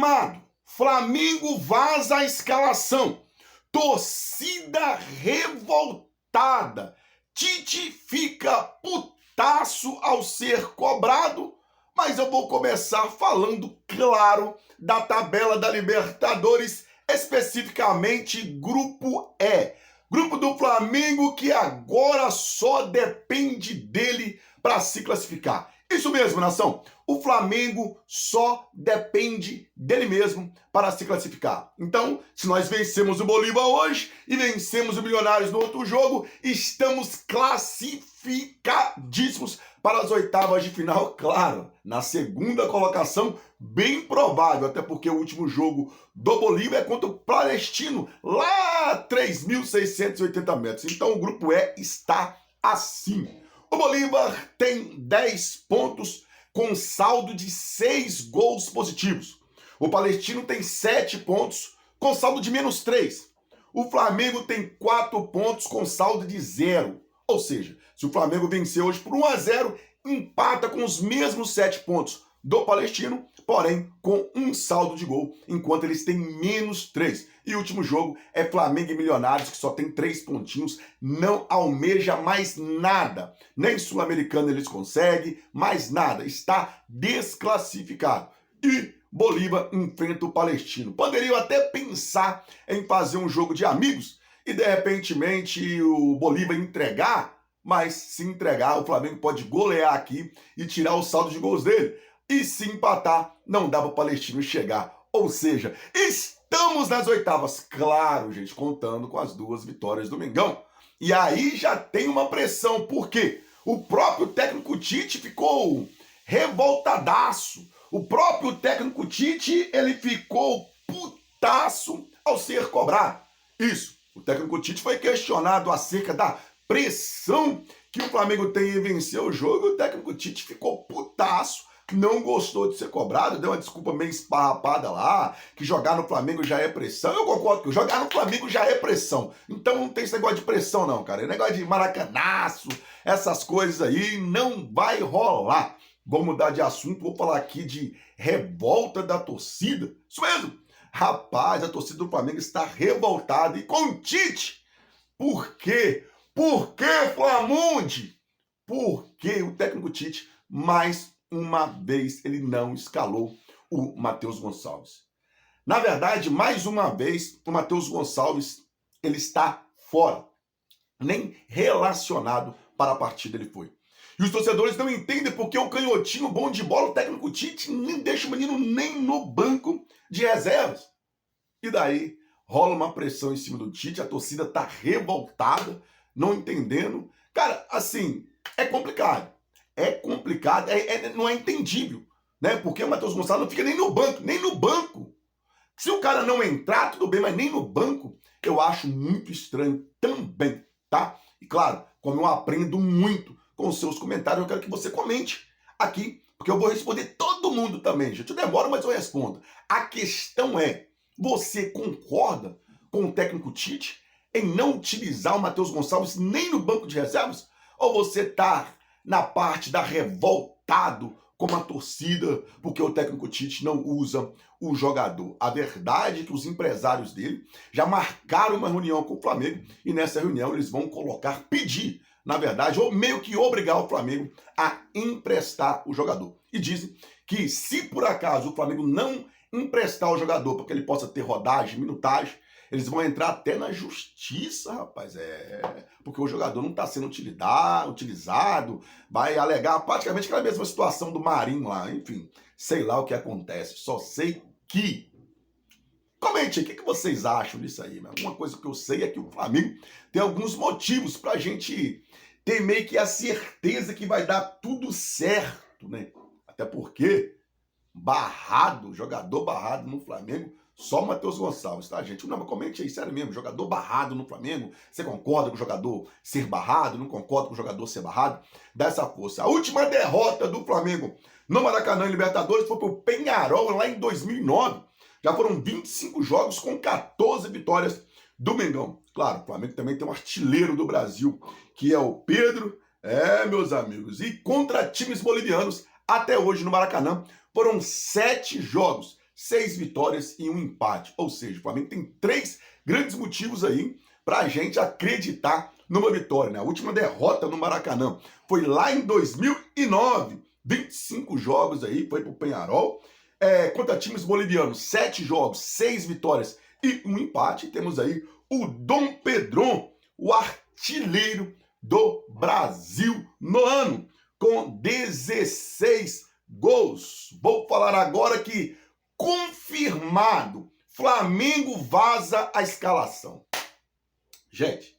Confirmado. Flamengo vaza a escalação. Torcida revoltada. Tite fica putaço ao ser cobrado. Mas eu vou começar falando, claro, da tabela da Libertadores, especificamente Grupo E. Grupo do Flamengo que agora só depende dele para se classificar. Isso mesmo, nação. O Flamengo só depende dele mesmo para se classificar. Então, se nós vencemos o Bolívar hoje e vencemos o Milionários no outro jogo, estamos classificadíssimos para as oitavas de final, claro, na segunda colocação, bem provável, até porque o último jogo do Bolívar é contra o Palestino, lá a 3.680 metros. Então, o Grupo E está assim. O Bolívar tem 10 pontos com saldo de 6 gols positivos. O Palestino tem 7 pontos com saldo de -3. O Flamengo tem 4 pontos com saldo de 0. Ou seja, se o Flamengo vencer hoje por 1-0, empata com os mesmos 7 pontos do Palestino, porém com um saldo de gol, enquanto eles têm -3. E o último jogo é Flamengo e Milionários, que só tem 3 pontinhos, não almeja mais nada. Nem Sul-Americano eles conseguem, mais nada. Está desclassificado. E Bolívar enfrenta o Palestino. Poderiam até pensar em fazer um jogo de amigos e, de repentemente, o Bolívar entregar, mas se entregar, o Flamengo pode golear aqui e tirar o saldo de gols dele. E se empatar, não dá para o Palestino chegar. Ou seja, estamos nas oitavas. Claro, gente, contando com as 2 vitórias do Mengão. E aí já tem uma pressão, porque o próprio técnico Tite ficou revoltadaço. O próprio técnico Tite, ele ficou putaço ao ser cobrado. Isso, o técnico Tite foi questionado acerca da pressão que o Flamengo tem em vencer o jogo. O técnico Tite ficou putaço. Não gostou de ser cobrado, deu uma desculpa meio esparrapada lá, que jogar no Flamengo já é pressão. Eu concordo que jogar no Flamengo já é pressão. Então não tem esse negócio de pressão não, cara. É negócio de maracanaço, essas coisas aí, não vai rolar. Vou mudar de assunto, vou falar aqui de revolta da torcida. Isso mesmo. Rapaz, a torcida do Flamengo está revoltada e com o Tite. Por quê? Por que, Flamundi? Porque o técnico Tite, mais uma vez, ele não escalou o Matheus Gonçalves. Na verdade, mais uma vez, o Matheus Gonçalves, ele está fora. Nem relacionado para a partida ele foi. E os torcedores não entendem porque o canhotinho bom de bola, o técnico Tite, nem deixa o menino nem no banco de reservas. E daí, rola uma pressão em cima do Tite, a torcida tá revoltada, não entendendo. Cara, assim, é complicado. É complicado, não é entendível, né? Porque o Matheus Gonçalves não fica nem no banco, nem no banco. Se o cara não entrar, tudo bem, mas nem no banco, eu acho muito estranho também, tá? E claro, como eu aprendo muito com os seus comentários, eu quero que você comente aqui, porque eu vou responder todo mundo também, gente. Eu demoro, mas eu respondo. A questão é, você concorda com o técnico Tite em não utilizar o Matheus Gonçalves nem no banco de reservas? Ou você tá na parte da revoltado com a torcida, porque o técnico Tite não usa o jogador? A verdade é que os empresários dele já marcaram uma reunião com o Flamengo e nessa reunião eles vão pedir, na verdade, ou meio que obrigar o Flamengo a emprestar o jogador. E dizem que se por acaso o Flamengo não emprestar o jogador para que ele possa ter rodagem, minutagem, eles vão entrar até na justiça, rapaz. Porque o jogador não está sendo utilizado, vai alegar praticamente aquela mesma situação do Marinho lá. Enfim, sei lá o que acontece. Só sei que... Comente aí, o que vocês acham disso aí? Uma coisa que eu sei é que o Flamengo tem alguns motivos para a gente ter meio que a certeza que vai dar tudo certo, né? Até porque jogador barrado no Flamengo, só o Matheus Gonçalves, tá, gente? Não, mas comente aí, sério mesmo, jogador barrado no Flamengo, você concorda com o jogador ser barrado? Não concorda com o jogador ser barrado? Dá essa força. A última derrota do Flamengo no Maracanã em Libertadores foi pro Peñarol lá em 2009. Já foram 25 jogos com 14 vitórias do Mengão. Claro, o Flamengo também tem um artilheiro do Brasil, que é o Pedro. Meus amigos. E contra times bolivianos, até hoje no Maracanã, foram 7 jogos. 6 vitórias e um empate. Ou seja, o Flamengo tem 3 grandes motivos aí para a gente acreditar numa vitória, né? A última derrota no Maracanã foi lá em 2009, 25 jogos aí, foi pro Peñarol. Contra times bolivianos, 7 jogos, 6 vitórias e um empate. Temos aí o Dom Pedrón, o artilheiro do Brasil no ano, com 16 gols. Vou falar agora que, confirmado, Flamengo vaza a escalação. Gente,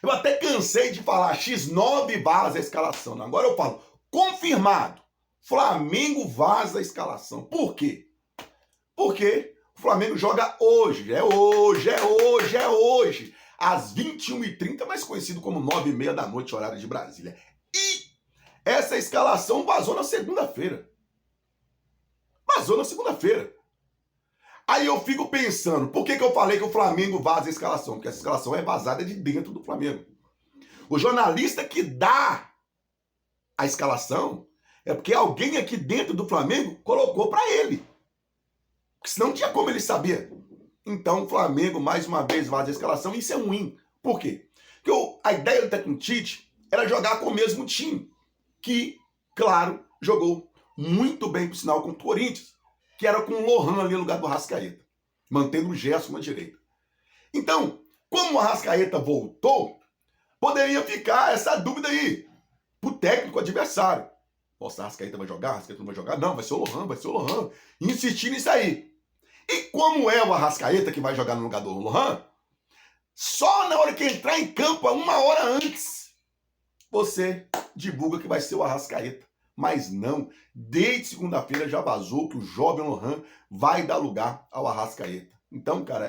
eu até cansei de falar X9 vaza a escalação. Né? Agora eu falo, confirmado, Flamengo vaza a escalação. Por quê? Porque o Flamengo joga hoje, hoje, às 21h30, mais conhecido como 9h30 da noite, horário de Brasília. E essa escalação vazou na segunda-feira. Aí eu fico pensando, por que eu falei que o Flamengo vaza a escalação? Porque essa escalação é vazada de dentro do Flamengo. O jornalista que dá a escalação é porque alguém aqui dentro do Flamengo colocou para ele. Porque senão não tinha como ele saber. Então o Flamengo, mais uma vez, vaza a escalação. Isso é ruim. Por quê? Porque a ideia do técnico Tite era jogar com o mesmo time. Que, claro, jogou muito bem, por sinal, contra o Corinthians. Que era com o Lohan ali no lugar do Arrascaeta. Mantendo o Gerson na direita. Então, como o Arrascaeta voltou, poderia ficar essa dúvida aí. Pro técnico adversário. Nossa, a Arrascaeta vai jogar? A Arrascaeta não vai jogar? Não, vai ser o Lohan. Insistir nisso aí. E como é o Arrascaeta que vai jogar no lugar do Lohan, só na hora que entrar em campo, 1 hora antes, você divulga que vai ser o Arrascaeta. Mas não, desde segunda-feira já vazou que o jovem Lohan vai dar lugar ao Arrascaeta. Então, cara,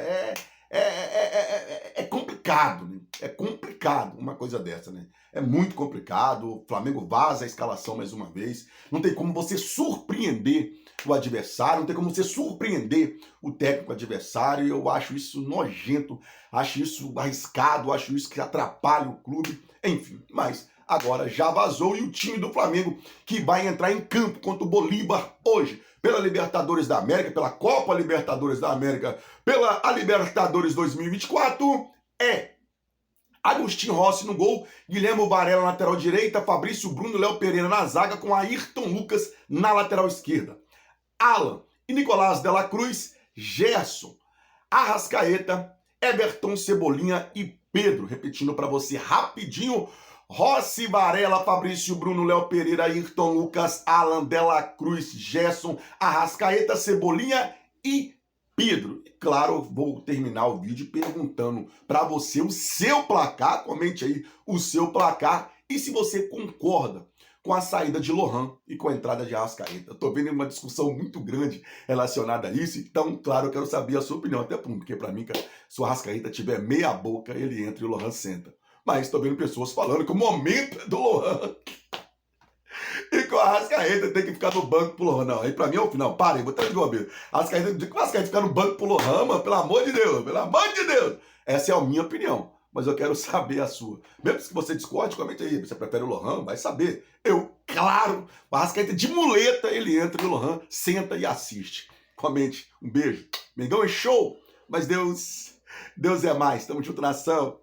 é complicado, né? É complicado uma coisa dessa, né? É muito complicado. O Flamengo vaza a escalação mais uma vez. Não tem como você surpreender o adversário, não tem como você surpreender o técnico adversário. Eu acho isso nojento, acho isso arriscado, acho isso que atrapalha o clube. Enfim, mas agora já vazou e o time do Flamengo que vai entrar em campo contra o Bolívar hoje, pela Libertadores da América, pela Copa Libertadores da América, pela Libertadores 2024, é Agostinho Rossi no gol, Guilherme Varela na lateral direita, Fabrício Bruno, Léo Pereira na zaga, com Ayrton Lucas na lateral esquerda. Alan e Nicolás de la Cruz, Gerson, Arrascaeta, Everton, Cebolinha e Pedro. Repetindo para você rapidinho: Rossi, Varela, Fabrício Bruno, Léo Pereira, Ayrton Lucas, Alan de la Cruz, Gerson, Arrascaeta, Cebolinha e Pedro. E claro, vou terminar o vídeo perguntando para você o seu placar. Comente aí o seu placar e se você concorda com a saída de Lohan e com a entrada de Arrascaeta. Eu tô vendo uma discussão muito grande relacionada a isso, então, claro, eu quero saber a sua opinião, até porque para mim, cara, se o Arrascaeta tiver meia boca, ele entra e o Lohan senta. Mas tô vendo pessoas falando que o momento é do Lohan e que o Arrascaeta tem que ficar no banco pro Lohan. Não, aí pra mim é o final. Parem, vou trazer de uma vez. O Arrascaeta ficar no banco pro Lohan, mano, pelo amor de Deus, pelo amor de Deus. Essa é a minha opinião, mas eu quero saber a sua. Mesmo que você discorde, comente aí. Você prefere o Lohan? Vai saber. Eu, claro, o Arrascaeta de muleta, ele entra e o Lohan senta e assiste. Comente. Um beijo. Mengão é show, mas Deus é mais. Tamo junto, nação.